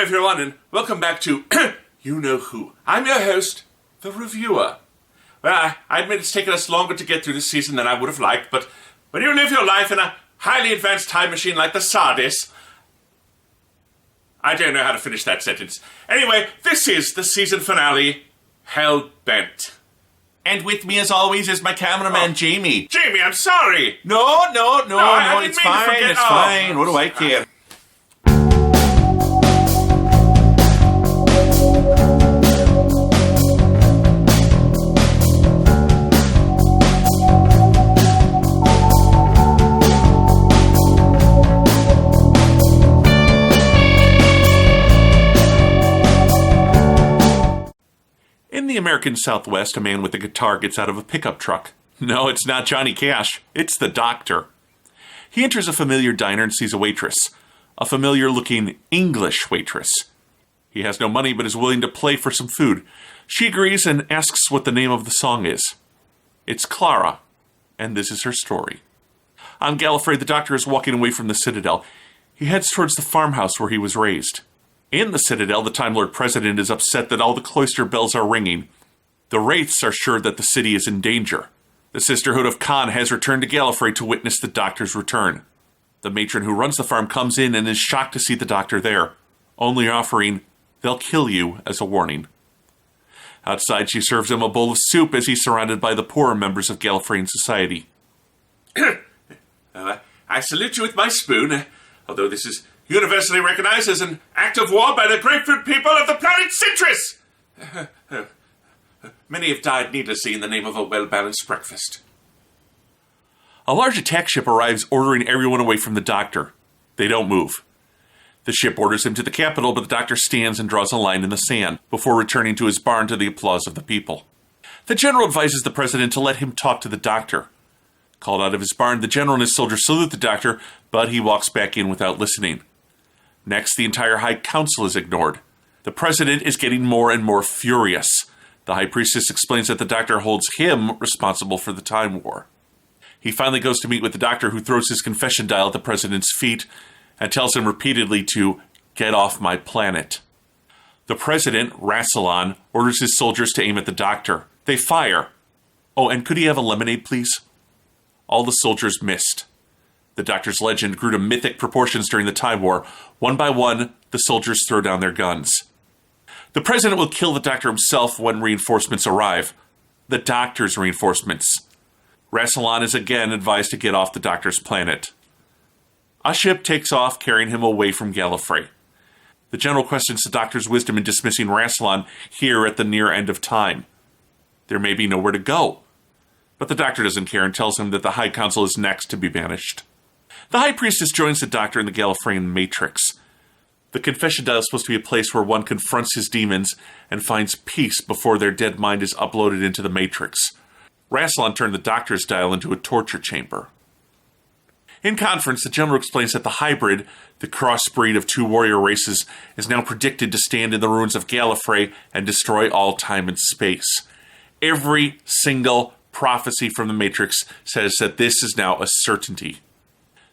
Hi everyone, and welcome back to You Know Who. I'm your host, The Reviewer. Well, I admit it's taken us longer to get through this season than I would have liked, but when you live your life in a highly advanced time machine like the SARDIS... I don't know how to finish that sentence. Anyway, this is the season finale, Hellbent. And with me, as always, is my cameraman, Jamie. Jamie, I'm sorry! No, I didn't it's mean to fine, forget. it's fine. What do I care? In the American Southwest, a man with a guitar gets out of a pickup truck. No, it's not Johnny Cash. It's the Doctor. He enters a familiar diner and sees a waitress. A familiar-looking English waitress. He has no money but is willing to play for some food. She agrees and asks what the name of the song is. It's Clara, and this is her story. On Gallifrey, the Doctor is walking away from the Citadel. He heads towards the farmhouse where he was raised. In the Citadel, the Time Lord President is upset that all the cloister bells are ringing. The Wraiths are sure that the city is in danger. The Sisterhood of Khan has returned to Gallifrey to witness the Doctor's return. The matron who runs the farm comes in and is shocked to see the Doctor there, only offering, "They'll kill you," as a warning. Outside, she serves him a bowl of soup as he's surrounded by the poorer members of Gallifreyan society. I salute you with my spoon, although this is universally recognized as an act of war by the grapefruit people of the planet Citrus. Many have died needlessly in the name of a well-balanced breakfast. A large attack ship arrives, ordering everyone away from the Doctor. They don't move. The ship orders him to the capital, but the Doctor stands and draws a line in the sand before returning to his barn to the applause of the people. The General advises the President to let him talk to the Doctor. Called out of his barn, the General and his soldiers salute the Doctor, but he walks back in without listening. Next, the entire High Council is ignored. The President is getting more and more furious. The High Priestess explains that the Doctor holds him responsible for the Time War. He finally goes to meet with the Doctor, who throws his confession dial at the President's feet and tells him repeatedly to get off my planet. The President, Rassilon, orders his soldiers to aim at the Doctor. They fire. Oh, and could he have a lemonade, please? All the soldiers missed. The Doctor's legend grew to mythic proportions during the Time War. One by one, the soldiers throw down their guns. The President will kill the Doctor himself when reinforcements arrive. The Doctor's reinforcements. Rassilon is again advised to get off the Doctor's planet. A ship takes off, carrying him away from Gallifrey. The General questions the Doctor's wisdom in dismissing Rassilon here at the near end of time. There may be nowhere to go. But the Doctor doesn't care and tells him that the High Council is next to be banished. The High Priestess joins the Doctor in the Gallifreyan Matrix. The confession dial is supposed to be a place where one confronts his demons and finds peace before their dead mind is uploaded into the Matrix. Rassilon turned the Doctor's dial into a torture chamber. In conference, the General explains that the hybrid, the crossbreed of two warrior races, is now predicted to stand in the ruins of Gallifrey and destroy all time and space. Every single prophecy from the Matrix says that this is now a certainty.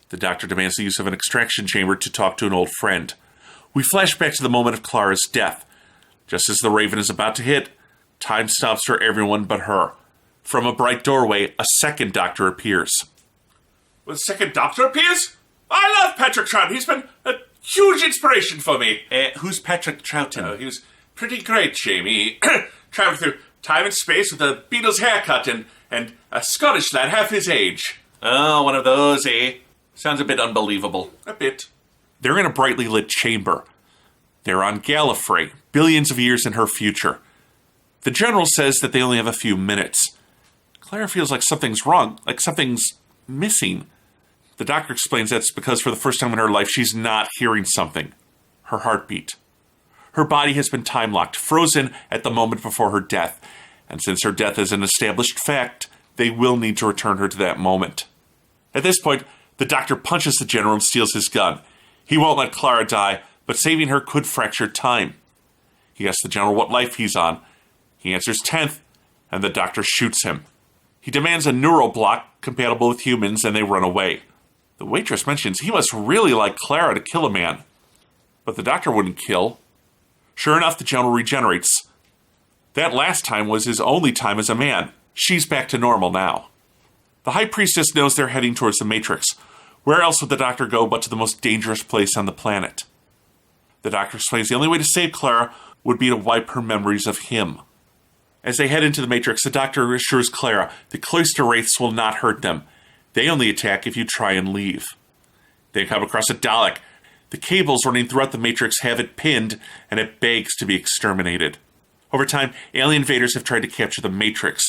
The Doctor demands the use of an extraction chamber to talk to an old friend. We flash back to the moment of Clara's death. Just as the Raven is about to hit, time stops for everyone but her. From a bright doorway, a second Doctor appears. Well, the second Doctor appears? I love Patrick Troughton. He's been a huge inspiration for me. Who's Patrick Troughton? He was pretty great, Jamie. Traveled through time and space with a Beatles haircut and a Scottish lad half his age. Oh, one of those, eh? Sounds a bit unbelievable. A bit. They're in a brightly lit chamber. They're on Gallifrey, billions of years in her future. The General says that they only have a few minutes. Clara feels like something's wrong, like something's missing. The Doctor explains that's because for the first time in her life, she's not hearing something. Her heartbeat. Her body has been time-locked, frozen at the moment before her death. And since her death is an established fact, they will need to return her to that moment. At this point, the Doctor punches the General and steals his gun. He won't let Clara die, but saving her could fracture time. He asks the General what life he's on. He answers 10th, and the Doctor shoots him. He demands a neural block compatible with humans, and they run away. The waitress mentions he must really like Clara to kill a man. But the doctor wouldn't kill. Sure enough, the general regenerates. That last time was his only time as a man. She's back to normal now. The High Priestess knows they're heading towards the Matrix. Where else would the doctor go but to the most dangerous place on the planet? The doctor explains the only way to save Clara would be to wipe her memories of him. As they head into the Matrix, the doctor assures Clara the cloister wraiths will not hurt them. They only attack if you try and leave. They come across a Dalek. The cables running throughout the Matrix have it pinned, and it begs to be exterminated. Over time, alien invaders have tried to capture the Matrix.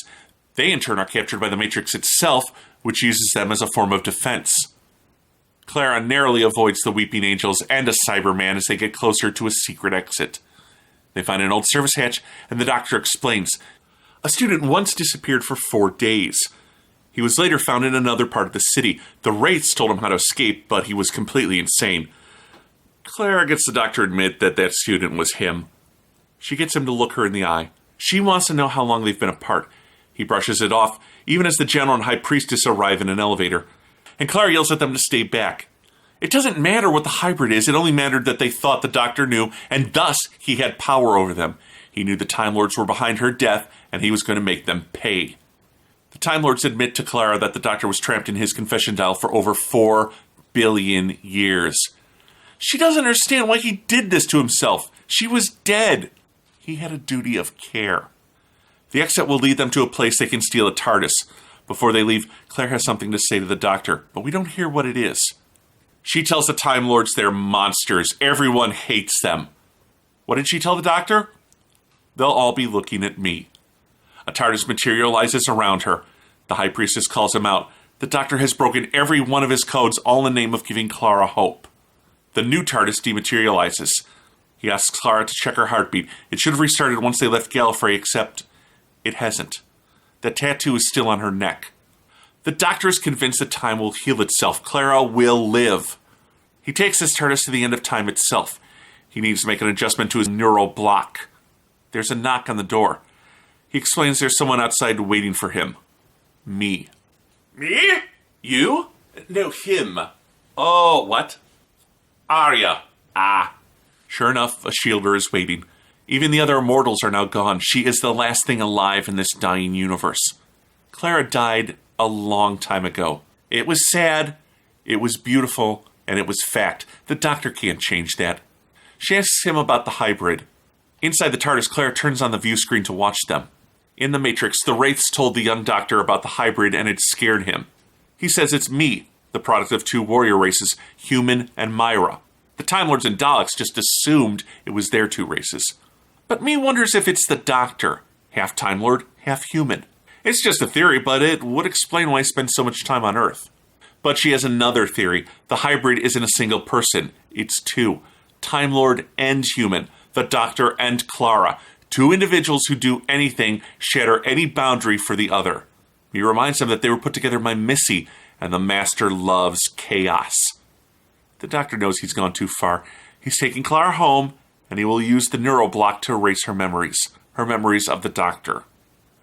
They, in turn, are captured by the Matrix itself, which uses them as a form of defense. Clara narrowly avoids the Weeping Angels and a Cyberman as they get closer to a secret exit. They find an old service hatch, and the doctor explains. A student once disappeared for 4 days. He was later found in another part of the city. The wraiths told him how to escape, but he was completely insane. Clara gets the doctor to admit that that student was him. She gets him to look her in the eye. She wants to know how long they've been apart. He brushes it off, even as the general and High Priestess arrive in an elevator. And Clara yells at them to stay back. It doesn't matter what the hybrid is, it only mattered that they thought the doctor knew, and thus he had power over them. He knew the Time Lords were behind her death, and he was going to make them pay. The Time Lords admit to Clara that the doctor was trapped in his confession dial for over 4 billion years. She doesn't understand why he did this to himself. She was dead. He had a duty of care. The exit will lead them to a place they can steal a TARDIS. Before they leave, Claire has something to say to the doctor, but we don't hear what it is. She tells the Time Lords they're monsters. Everyone hates them. What did she tell the doctor? They'll all be looking at me. A TARDIS materializes around her. The High Priestess calls him out. The doctor has broken every one of his codes, all in the name of giving Clara hope. The new TARDIS dematerializes. He asks Clara to check her heartbeat. It should have restarted once they left Gallifrey, except it hasn't. The tattoo is still on her neck. The doctor is convinced that time will heal itself. Clara will live. He takes his TARDIS to the end of time itself. He needs to make an adjustment to his neural block. There's a knock on the door. He explains there's someone outside waiting for him. Me. Me? You? No, him. Oh, what? Arya. Ah. Sure enough, a shielder is waiting. Even the other immortals are now gone. She is the last thing alive in this dying universe. Clara died a long time ago. It was sad, it was beautiful, and it was fact. The doctor can't change that. She asks him about the hybrid. Inside the TARDIS, Clara turns on the view screen to watch them. In the Matrix, the wraiths told the young doctor about the hybrid and it scared him. He says it's me, the product of 2 warrior races, human and Myra. The Time Lords and Daleks just assumed it was their 2 races. But me wonders if it's the doctor, half Time Lord, half human. It's just a theory, but it would explain why he spends so much time on Earth. But she has another theory. The hybrid isn't a single person. It's 2. Time Lord and human. The Doctor and Clara. 2 individuals who do anything, shatter any boundary for the other. He reminds them that they were put together by Missy, and the Master loves chaos. The Doctor knows he's gone too far. He's taking Clara home, and he will use the neural block to erase her memories of the Doctor.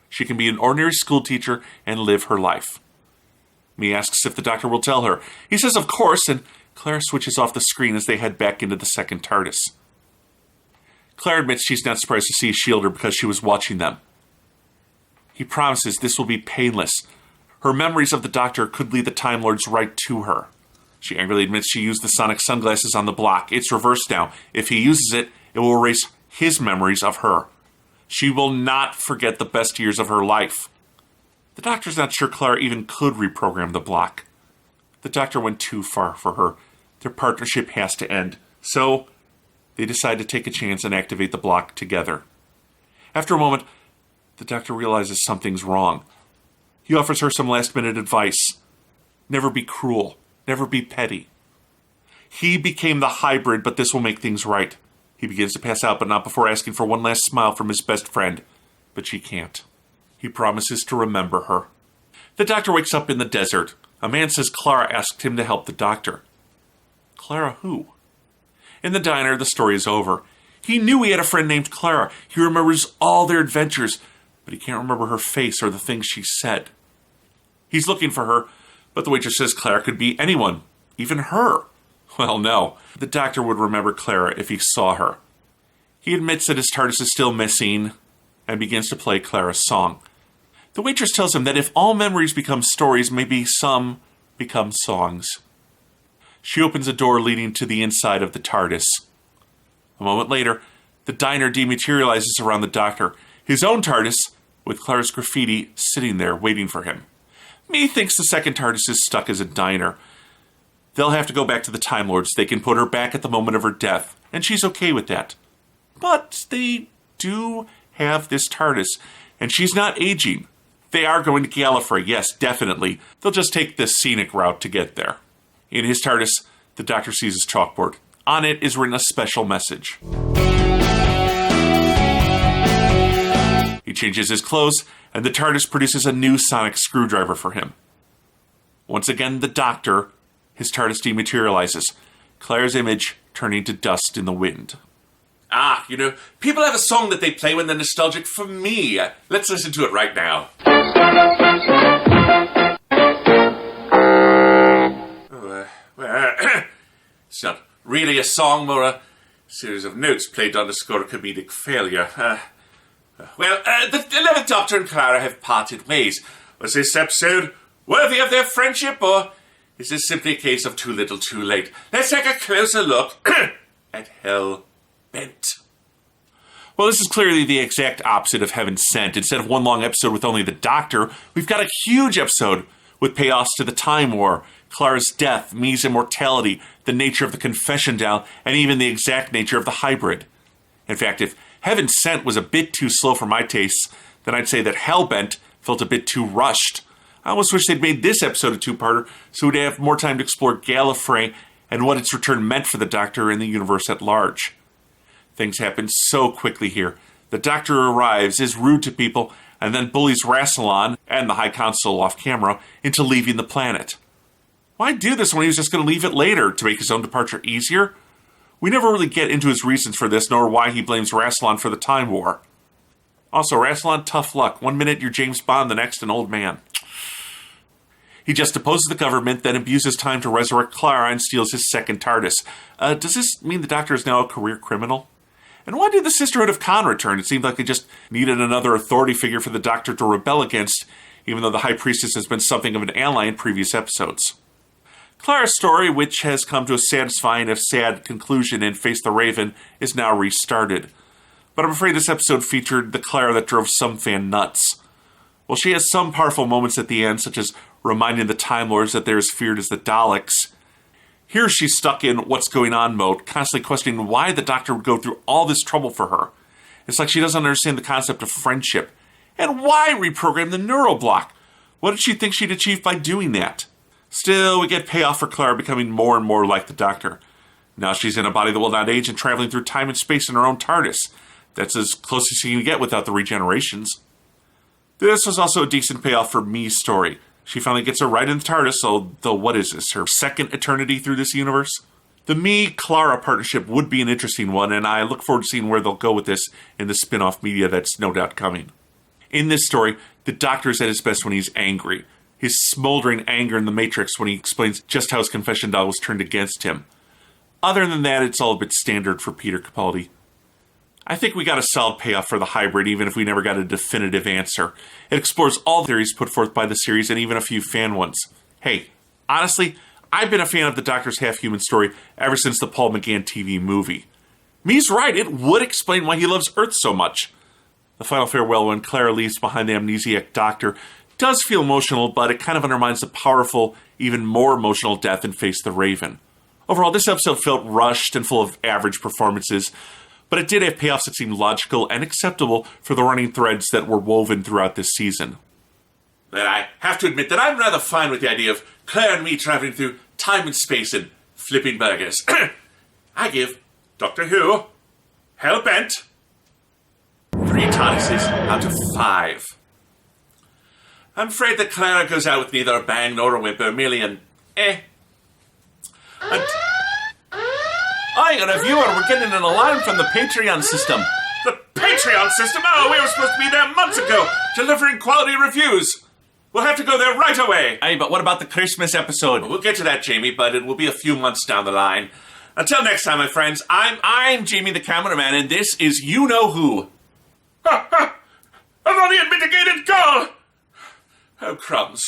She can be an ordinary school teacher and live her life. Me asks if the Doctor will tell her. He says of course, and Clara switches off the screen as they head back into the second TARDIS. Claire admits she's not surprised to see Shielder because she was watching them. He promises this will be painless. Her memories of the Doctor could lead the Time Lords right to her. She angrily admits she used the sonic sunglasses on the block. It's reversed now. If he uses it, it will erase his memories of her. She will not forget the best years of her life. The Doctor's not sure Clara even could reprogram the block. The Doctor went too far for her. Their partnership has to end. So, they decide to take a chance and activate the block together. After a moment, the Doctor realizes something's wrong. He offers her some last-minute advice. Never be cruel. Never be petty. He became the hybrid, but this will make things right. He begins to pass out, but not before asking for one last smile from his best friend. But she can't. He promises to remember her. The Doctor wakes up in the desert. A man says Clara asked him to help the Doctor. Clara who? In the diner, the story is over. He knew he had a friend named Clara. He remembers all their adventures, but he can't remember her face or the things she said. He's looking for her, but the waitress says Clara could be anyone, even her. Well, no. The Doctor would remember Clara if he saw her. He admits that his TARDIS is still missing and begins to play Clara's song. The waitress tells him that if all memories become stories, maybe some become songs. She opens a door leading to the inside of the TARDIS. A moment later, the diner dematerializes around the Doctor, his own TARDIS, with Clara's graffiti sitting there waiting for him. Me thinks the second TARDIS is stuck as a diner. They'll have to go back to the Time Lords. They can put her back at the moment of her death, and she's okay with that. But they do have this TARDIS, and she's not aging. They are going to Gallifrey, yes, definitely. They'll just take the scenic route to get there. In his TARDIS, the Doctor sees his chalkboard. On it is written a special message. He changes his clothes, and the TARDIS produces a new sonic screwdriver for him. Once again, the Doctor, his TARDIS dematerializes, Clara's image turning to dust in the wind. Ah, people have a song that they play when they're nostalgic for me. Let's listen to it right now. It's not really a song, more a series of notes played to underscore a comedic failure. The 11th Doctor and Clara have parted ways. Was this episode worthy of their friendship, or is this simply a case of too little too late? Let's take a closer look at Hell Bent. Well, this is clearly the exact opposite of Heaven Sent. Instead of one long episode with only the Doctor, we've got a huge episode with payoffs to the Time War, Clara's death, Me's immortality, the nature of the confession doll, and even the exact nature of the hybrid. In fact, if Heaven Sent was a bit too slow for my tastes, then I'd say that Hellbent felt a bit too rushed. I almost wish they'd made this episode a two-parter so we'd have more time to explore Gallifrey and what its return meant for the Doctor and the universe at large. Things happen so quickly here. The Doctor arrives, is rude to people, and then bullies Rassilon and the High Council off camera into leaving the planet. Why do this when he was just going to leave it later, to make his own departure easier? We never really get into his reasons for this, nor why he blames Rassilon for the Time War. Also, Rassilon, tough luck. One minute you're James Bond, the next an old man. He just deposes the government, then abuses time to resurrect Clara and steals his second TARDIS. Does this mean the Doctor is now a career criminal? And why did the Sisterhood of Khan return? It seemed like they just needed another authority figure for the Doctor to rebel against, even though the High Priestess has been something of an ally in previous episodes. Clara's story, which has come to a satisfying if sad conclusion in Face the Raven, is now restarted. But I'm afraid this episode featured the Clara that drove some fan nuts. While she has some powerful moments at the end, such as reminding the Time Lords that they're as feared as the Daleks, here she's stuck in what's going on mode, constantly questioning why the Doctor would go through all this trouble for her. It's like she doesn't understand the concept of friendship. And why reprogram the neuroblock? What did she think she'd achieve by doing that? Still, we get payoff for Clara becoming more and more like the Doctor. Now she's in a body that will not age and traveling through time and space in her own TARDIS. That's as close as you can get without the regenerations. This was also a decent payoff for Me's story. She finally gets her right in the TARDIS, although what is this, her second eternity through this universe? The Me-Clara partnership would be an interesting one, and I look forward to seeing where they'll go with this in the spin-off media that's no doubt coming. In this story, the Doctor is at his best when he's angry. His smoldering anger in the Matrix when he explains just how his confession doll was turned against him. Other than that, it's all a bit standard for Peter Capaldi. I think we got a solid payoff for the hybrid, even if we never got a definitive answer. It explores all the theories put forth by the series and even a few fan ones. Hey, honestly, I've been a fan of the Doctor's half-human story ever since the Paul McGann TV movie. Me's right, it would explain why he loves Earth so much. The final farewell when Clara leaves behind the amnesiac Doctor does feel emotional, but it kind of undermines the powerful, even more emotional death in Face the Raven. Overall, this episode felt rushed and full of average performances, but it did have payoffs that seemed logical and acceptable for the running threads that were woven throughout this season. But I have to admit that I'm rather fine with the idea of Claire and me traveling through time and space and flipping burgers. I give Doctor Who, Hellbent, 3 TARDISes out of 5. I'm afraid that Clara goes out with neither a bang nor a whimper, merely an eh. And I got a viewer, we're getting an alarm from the Patreon system. The Patreon system? Oh, we were supposed to be there months ago, delivering quality reviews. We'll have to go there right away. Hey, but what about the Christmas episode? We'll get to that, Jamie, but it will be a few months down the line. Until next time, my friends, I'm Jamie the cameraman, and this is You Know Who. An unmitigated goal! Oh, crumbs.